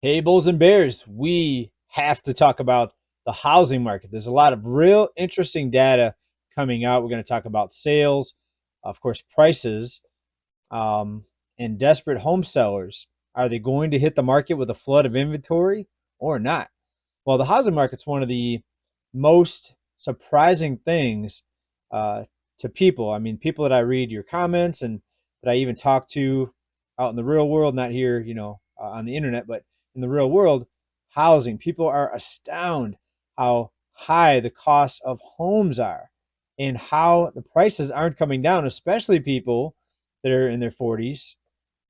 Hey, Bulls and Bears, we have to talk about the housing market. There's a lot of real interesting data coming out. We're going to talk about sales, of course, prices, um, and desperate home sellers. Are they going to hit the market with a flood of inventory or not? Well, the housing market's one of the most surprising things uh, to people. I mean, people that I read your comments and that I even talk to out in the real world, not here, on the internet, but in the real world, housing. People are astounded how high the costs of homes are and how the prices aren't coming down, especially people that are in their 40s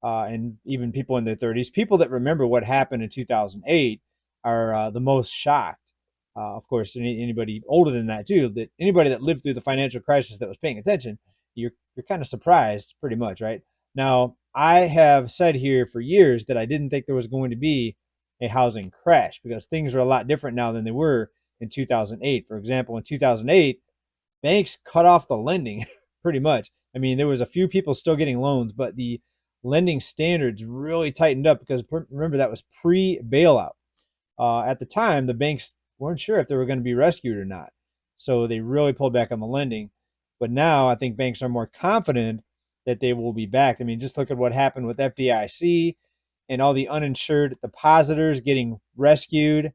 and even people in their 30s. People that remember what happened in 2008 are the most shocked. Of course, anybody older than that too. That anybody that lived through the financial crisis that was paying attention, you're kind of surprised, pretty much, right? Now, I have said here for years that I didn't think there was going to be a housing crash because things are a lot different now than they were in 2008. For example, in 2008, banks cut off the lending pretty much. I mean, there was a few people still getting loans, but the lending standards really tightened up because remember that was pre-bailout. At the time, the banks weren't sure if they were going to be rescued or not, so they really pulled back on the lending. But now I think banks are more confident that they will be backed. I mean, just look at what happened with FDIC and all the uninsured depositors getting rescued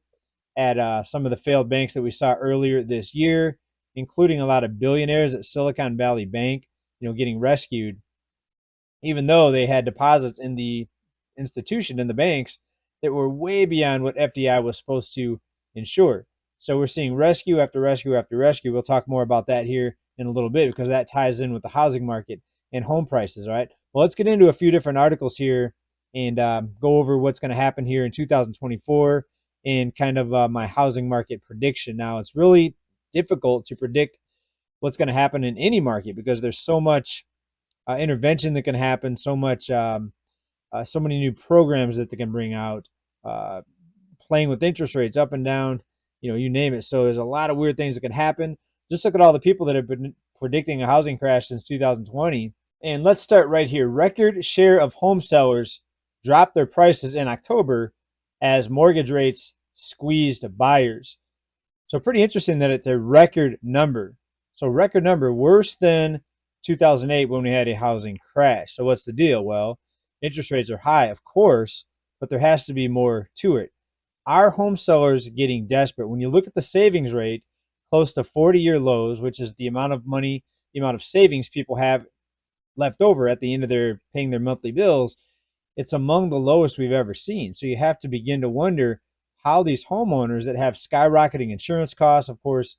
at some of the failed banks that we saw earlier this year, including a lot of billionaires at Silicon Valley Bank, getting rescued, even though they had deposits in the institution in the banks that were way beyond what FDI was supposed to insure. So we're seeing rescue after rescue after rescue. We'll talk more about that here in a little bit because that ties in with the housing market and home prices. All right. Well, let's get into a few different articles here and go over what's going to happen here in 2024 and kind of my housing market prediction. Now, it's really difficult to predict what's going to happen in any market because there's so much intervention that can happen, so many new programs that they can bring out, uh, playing with interest rates up and down, you name it. So there's a lot of weird things that can happen. Just look at all the people that have been predicting a housing crash since 2020. And let's start right here. Record share of home sellers dropped their prices in October as mortgage rates squeezed buyers. So pretty interesting that it's a record number. So record number worse than 2008 when we had a housing crash. So what's the deal? Well, interest rates are high, of course, but there has to be more to it. Are home sellers getting desperate? When you look at the savings rate, close to 40-year lows, which is the amount of money, the amount of savings people have left over at the end of their paying their monthly bills, it's among the lowest we've ever seen. So you have to begin to wonder how these homeowners that have skyrocketing insurance costs, of course,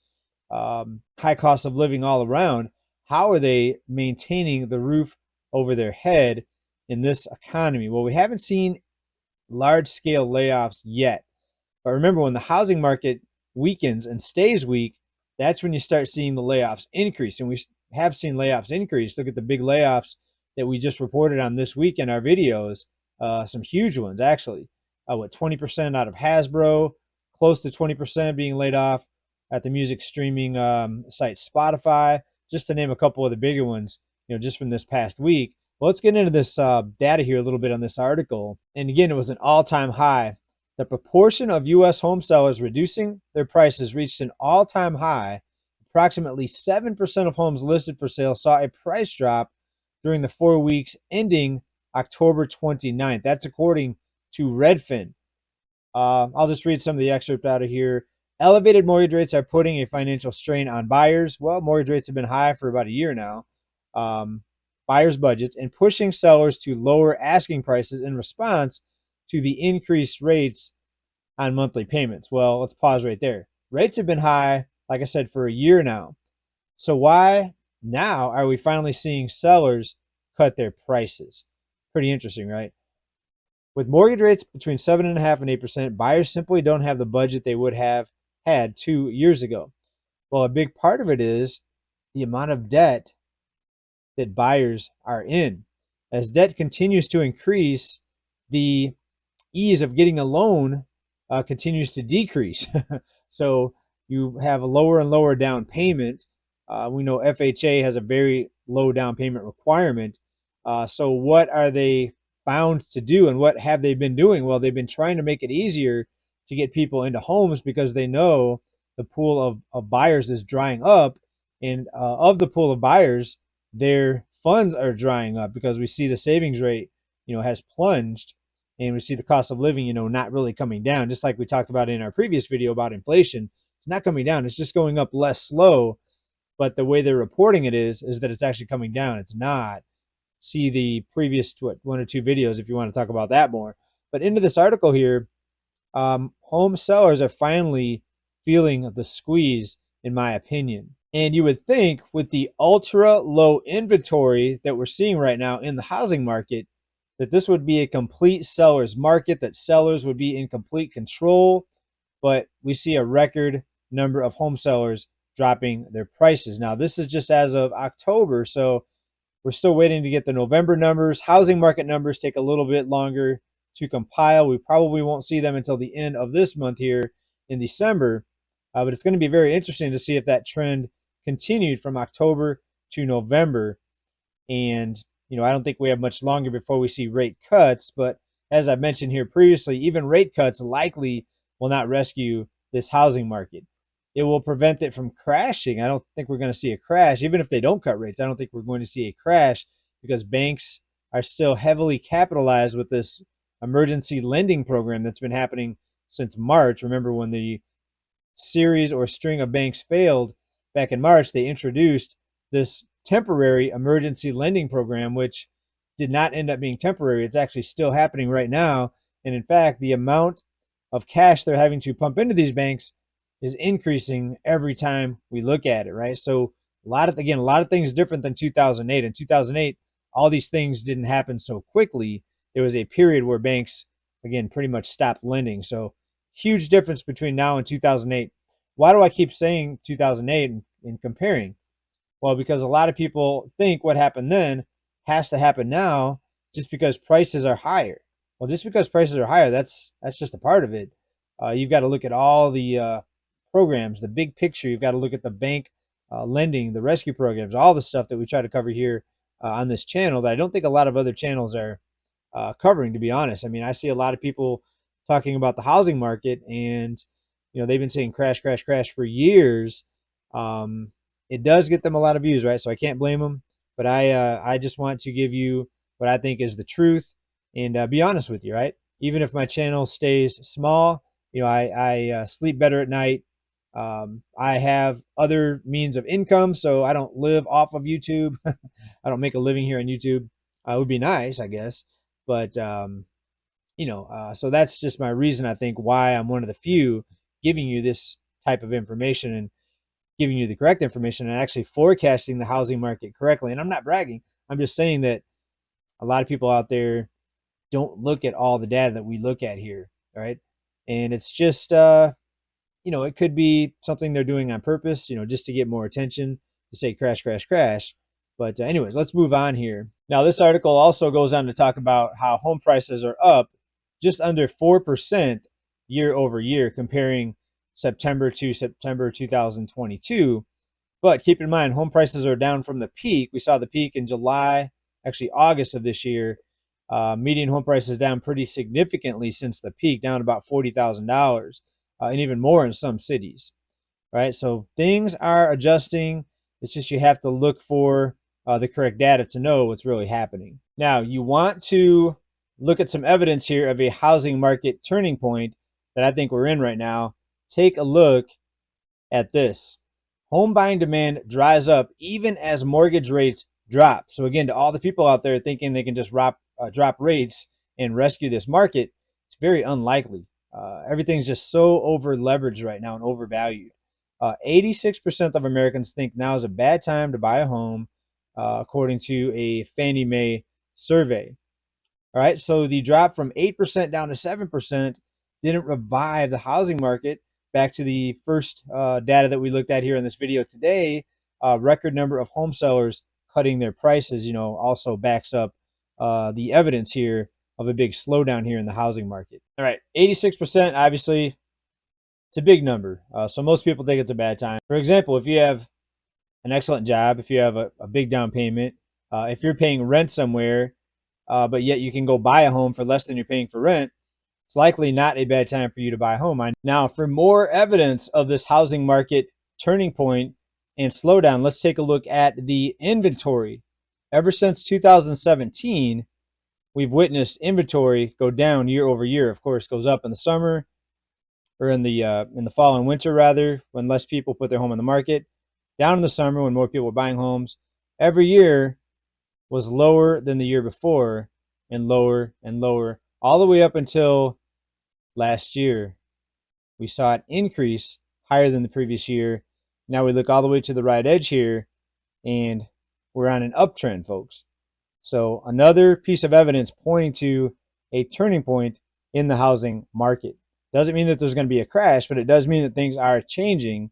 high cost of living all around, how are they maintaining the roof over their head in this economy? Well, we haven't seen large scale layoffs yet. But remember, when the housing market weakens and stays weak, that's when you start seeing the layoffs increase. And we have seen layoffs increase. Look at the big layoffs that we just reported on this week in our videos, some huge ones, actually. 20% out of Hasbro, close to 20% being laid off at the music streaming site Spotify, just to name a couple of the bigger ones, just from this past week. Well, let's get into this data here a little bit on this article. And again, it was an all-time high. The proportion of U.S. home sellers reducing their prices reached an all-time high. Approximately 7% of homes listed for sale saw a price drop during the 4 weeks ending October 29th. That's according to Redfin. I'll just read some of the excerpt out of here. Elevated mortgage rates are putting a financial strain on buyers. Well, mortgage rates have been high for about a year now. Buyers' budgets and pushing sellers to lower asking prices in response to the increased rates on monthly payments. Well, let's pause right there. Rates have been high, like I said, for a year now. So why now are we finally seeing sellers cut their prices? Pretty interesting, right? With mortgage rates between 7.5% and 8%, buyers simply don't have the budget they would have had 2 years ago. Well, a big part of it is the amount of debt that buyers are in. As debt continues to increase, the ease of getting a loan continues to decrease. So you have a lower and lower down payment. We know FHA has a very low down payment requirement. So what are they bound to do. And what have they been doing? Well, they've been trying to make it easier to get people into homes because they know the pool of buyers is drying up. And of the pool of buyers, their funds are drying up because we see the savings rate, has plunged, and we see the cost of living, not really coming down. Just like we talked about in our previous video about inflation, it's not coming down. It's just going up less slow. But the way they're reporting it is that it's actually coming down. It's not. See the previous one or two videos if you want to talk about that more. But into this article here, home sellers are finally feeling the squeeze, in my opinion. And you would think with the ultra low inventory that we're seeing right now in the housing market, that this would be a complete seller's market, that sellers would be in complete control. But we see a record number of home sellers dropping their prices. Now, this is just as of October, so we're still waiting to get the November numbers. Housing market numbers take a little bit longer to compile. We probably won't see them until the end of this month here in December. But it's going to be very interesting to see if that trend continued from October to November. And, I don't think we have much longer before we see rate cuts. But as I mentioned here previously, even rate cuts likely will not rescue this housing market. It will prevent it from crashing. I don't think we're going to see a crash. Even if they don't cut rates, I don't think we're going to see a crash because banks are still heavily capitalized with this emergency lending program that's been happening since March. Remember when the series or string of banks failed back in March, they introduced this temporary emergency lending program, which did not end up being temporary. It's actually still happening right now. And in fact, the amount of cash they're having to pump into these banks is increasing every time we look at it, right? So a lot of things different than 2008. In 2008, all these things didn't happen so quickly. There was a period where banks, again, pretty much stopped lending. So huge difference between now and 2008. Why do I keep saying 2008 and comparing? Well, because a lot of people think what happened then has to happen now just because prices are higher. Well, just because prices are higher, that's just a part of it. You've got to look at all the programs, the big picture. You've got to look at the bank lending, the rescue programs, all the stuff that we try to cover here on this channel that I don't think a lot of other channels are covering, to be honest. I mean, I see a lot of people talking about the housing market, and they've been saying crash, crash, crash for years. It does get them a lot of views, right? So I can't blame them. But I just want to give you what I think is the truth and be honest with you, right? Even if my channel stays small, I sleep better at night. I have other means of income, so I don't live off of YouTube. I don't make a living here on YouTube. It would be nice, I guess. But, so that's just my reason, I think, why I'm one of the few giving you this type of information and giving you the correct information and actually forecasting the housing market correctly. And I'm not bragging. I'm just saying that a lot of people out there don't look at all the data that we look at here, right? And it's just, it could be something they're doing on purpose, just to get more attention, to say crash, crash, crash. But anyways, let's move on here. Now, this article also goes on to talk about how home prices are up just under 4% year over year, comparing September to September 2022. But keep in mind, home prices are down from the peak. We saw the peak in July, actually August of this year. Median home prices down pretty significantly since the peak, down about $40,000, and even more in some cities, right? So things are adjusting. It's just you have to look for the correct data to know what's really happening. Now, you want to look at some evidence here of a housing market turning point that I think we're in right now. Take a look at this. Home buying demand dries up even as mortgage rates drop. So again, to all the people out there thinking they can just drop rates and rescue this market, it's very unlikely. Everything's just so over leveraged right now and overvalued. 86% of Americans think now is a bad time to buy a home, according to a Fannie Mae survey. All right, so the drop from 8% down to 7% didn't revive the housing market. Back to the first data that we looked at here in this video today, record number of home sellers cutting their prices, also backs up the evidence here of a big slowdown here in the housing market. All right, 86%, obviously, it's a big number. So most people think it's a bad time. For example, if you have an excellent job, if you have a big down payment, if you're paying rent somewhere but yet you can go buy a home for less than you're paying for rent, it's likely not a bad time for you to buy a home. Now, for more evidence of this housing market turning point and slowdown, let's take a look at the inventory. Ever since 2017, we've witnessed inventory go down year over year. Of course, goes up in the summer, or in the fall and winter rather, when less people put their home on the market. Down in the summer when more people are buying homes. Every year was lower than the year before, and lower, all the way up until last year. We saw it increase higher than the previous year. Now we look all the way to the right edge here, and we're on an uptrend, folks. So another piece of evidence pointing to a turning point in the housing market. Doesn't mean that there's going to be a crash, but it does mean that things are changing.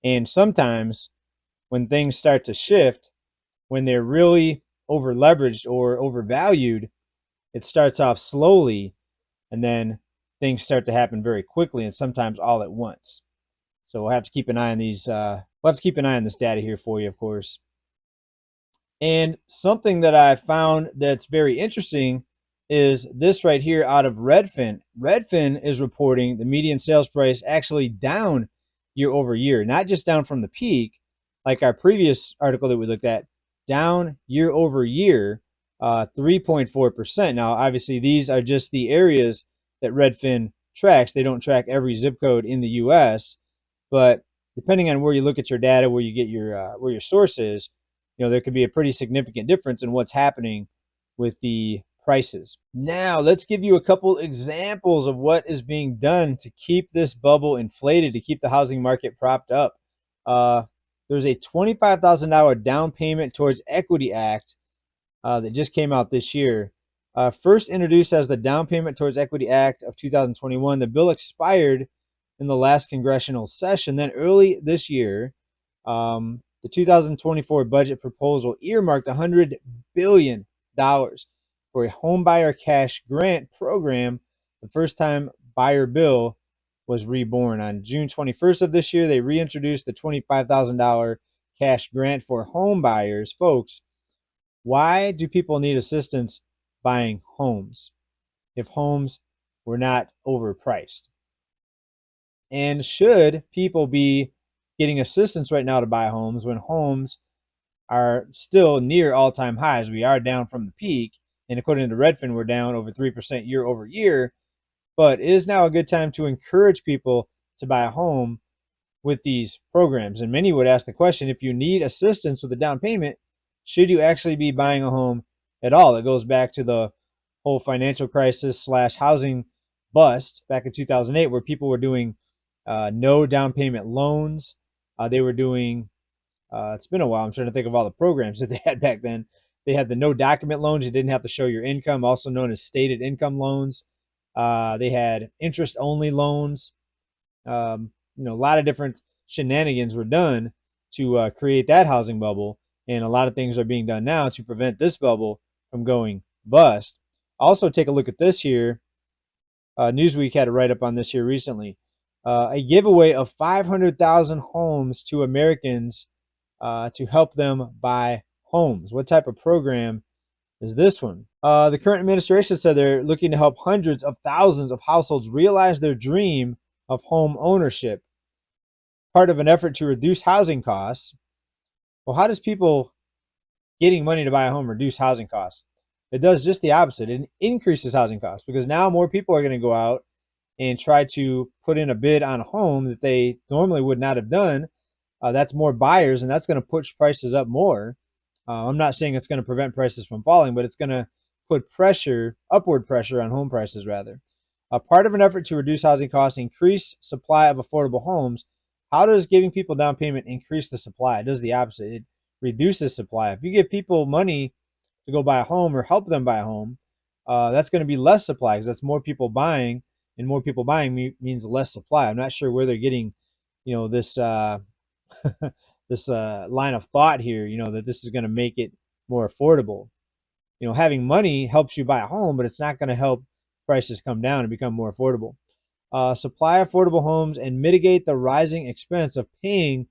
And sometimes when things start to shift, when they're really over leveraged or overvalued, it starts off slowly, and then things start to happen very quickly, and sometimes all at once. So we'll have to keep an eye on these. We'll have to keep an eye on this data here for you, of course. And something that I found that's very interesting is this right here out of Redfin. Redfin is reporting the median sales price actually down year over year, not just down from the peak, like our previous article that we looked at, down year over year, 3.4%. Now, obviously, these are just the areas that Redfin tracks. They don't track every zip code in the U.S., but depending on where you look at your data, where you get where your source is, there could be a pretty significant difference in what's happening with the prices. Now, let's give you a couple examples of what is being done to keep this bubble inflated, to keep the housing market propped up. There's a $25,000 down payment towards Equity Act that just came out this year. First introduced as the Down Payment Towards Equity Act of 2021, the bill expired in the last congressional session. Then early this year, the 2024 budget proposal earmarked $100 billion for a homebuyer cash grant program. The first time buyer bill was reborn. On June 21st of this year, they reintroduced the $25,000 cash grant for home buyers. Folks, why do people need assistance buying homes if homes were not overpriced? And should people be getting assistance right now to buy homes when homes are still near all-time highs? We are down from the peak, and according to Redfin, we're down over 3% year over year. But it is now a good time to encourage people to buy a home with these programs. And many would ask the question, if you need assistance with a down payment, should you actually be buying a home at all? It goes back to the whole financial crisis / housing bust back in 2008, where people were doing no down payment loans. They were doing, it's been a while, I'm trying to think of all the programs that they had back then. They had the no document loans. You didn't have to show your income, also known as stated income loans. They had interest only loans. A lot of different shenanigans were done to create that housing bubble. And a lot of things are being done now to prevent this bubble from going bust. Also, take a look at this here. Newsweek had a write-up on this here recently. A giveaway of 500,000 homes to Americans to help them buy homes. What type of program is this one? The current administration said they're looking to help hundreds of thousands of households realize their dream of home ownership, part of an effort to reduce housing costs. Well, how does people getting money to buy a home reduce housing costs? It does just the opposite. It increases housing costs, because now more people are going to go out and try to put in a bid on a home that they normally would not have done. That's more buyers, and that's going to push prices up more. I'm not saying it's going to prevent prices from falling, but it's going to put upward pressure on home prices rather. Part of an effort to reduce housing costs, increase supply of affordable homes. How does giving people down payment increase the supply? It does the opposite. It reduces supply. If you give people money to go buy a home or help them buy a home, that's going to be less supply, because that's more people buying, and more people buying means less supply. I'm not sure where they're getting, this this line of thought here, that this is going to make it more affordable. Having money helps you buy a home, but it's not going to help prices come down and become more affordable. Supply affordable homes and mitigate the rising expense of paying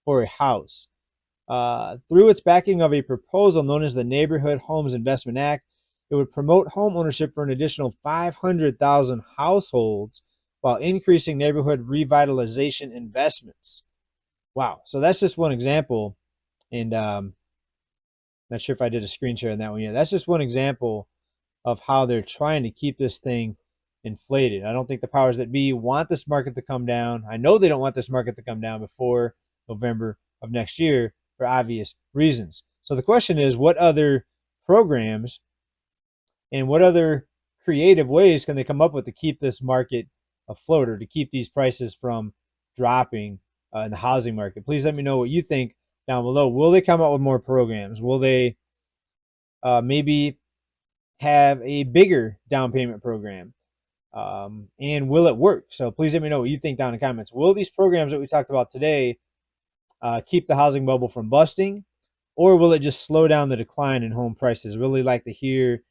for a house. Through its backing of a proposal known as the Neighborhood Homes Investment Act, it would promote home ownership for an additional 500,000 households while increasing neighborhood revitalization investments. Wow. So that's just one example. And not sure if I did a screen share on that one yet. That's just one example of how they're trying to keep this thing inflated. I don't think the powers that be want this market to come down. I know they don't want this market to come down before November of next year for obvious reasons. So the question is, what other programs and what other creative ways can they come up with to keep this market afloat or to keep these prices from dropping in the housing market? Please let me know what you think down below. Will they come out with more programs? Will they maybe have a bigger down payment program? And will it work? So please let me know what you think down in the comments. Will these programs that we talked about today keep the housing bubble from busting, or will it just slow down the decline in home prices? Really like to hear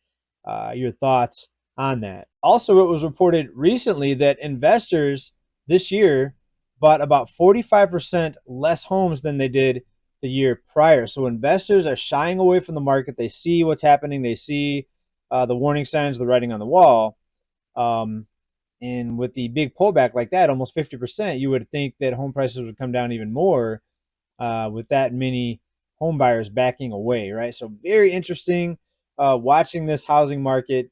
your thoughts on that. Also, it was reported recently that investors this year bought about 45% less homes than they did the year prior. So investors are shying away from the market. They see what's happening. They see the warning signs, the writing on the wall. And with the big pullback like that, almost 50%, you would think that home prices would come down even more with that many home buyers backing away, right? So very interesting watching this housing market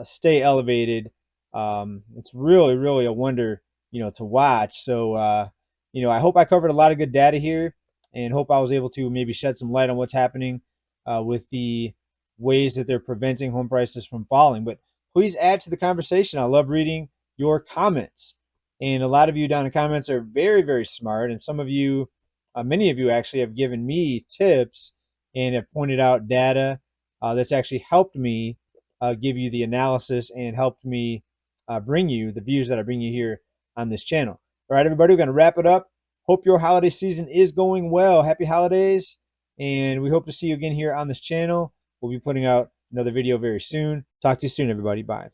stay elevated. It's really, really a wonder, to watch. So, I hope I covered a lot of good data here and hope I was able to maybe shed some light on what's happening with the ways that they're preventing home prices from falling. But please add to the conversation. I love reading your comments. And a lot of you down in the comments are very, very smart. And some of you, many of you actually have given me tips and have pointed out data that's actually helped me give you the analysis and helped me bring you the views that I bring you here on this channel. All right, everybody, we're going to wrap it up. Hope your holiday season is going well. Happy holidays. And we hope to see you again here on this channel. We'll be putting out another video very soon. Talk to you soon, everybody. Bye.